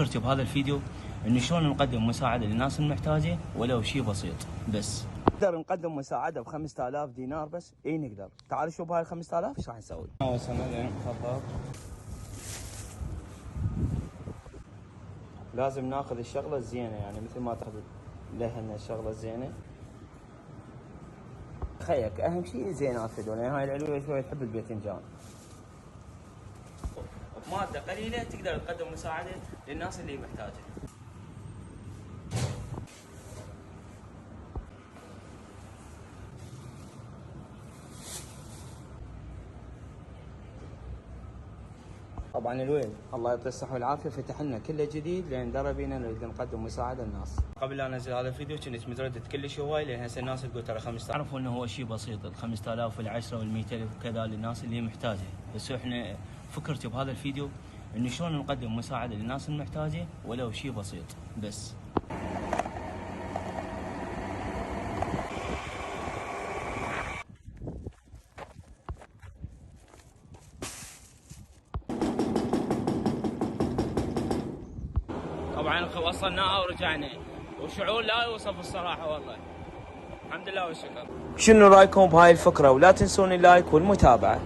فكرت بهذا الفيديو انه شلون نقدم مساعدة للناس المحتاجة ولو شيء بسيط بس. نقدر نقدم مساعدة ب 5000 دينار بس؟ اي نقدر. تعال شوف هاي ال 5000 ايش راح نسوي؟ وصلنا لين خطاب. لازم ناخذ الشغلة الزينة، يعني مثل ما تاخذ لهنا الشغلة الزينة. خيك اهم شيء زينات هذول، يعني هاي العلوية شوية تحب الباذنجان. بمادة قليلة تقدر تقدم مساعدة للناس اللي محتاجة. طبعا الويل الله يعطيه الصحة والعافية فتح لنا كله جديد لان درى بينا نريد نقدم مساعدة للناس. قبل لا انزل هذا الفيديو كنت متردد كلش هواي لان هسه الناس تقول ترى 5000. عرفوا انه هو شيء بسيط، ال 5000 وال10 وال100 الف وكذا للناس اللي محتاجة، بس احنا فكرت بهذا الفيديو انه شلون نقدم مساعدة للناس المحتاجة ولو شيء بسيط بس. طبعا وصلناها ورجعنا وشعور لا يوصف الصراحة والله. الحمد لله والشكر. شنو رايكم بهاي الفكرة؟ ولا تنسون اللايك والمتابعة.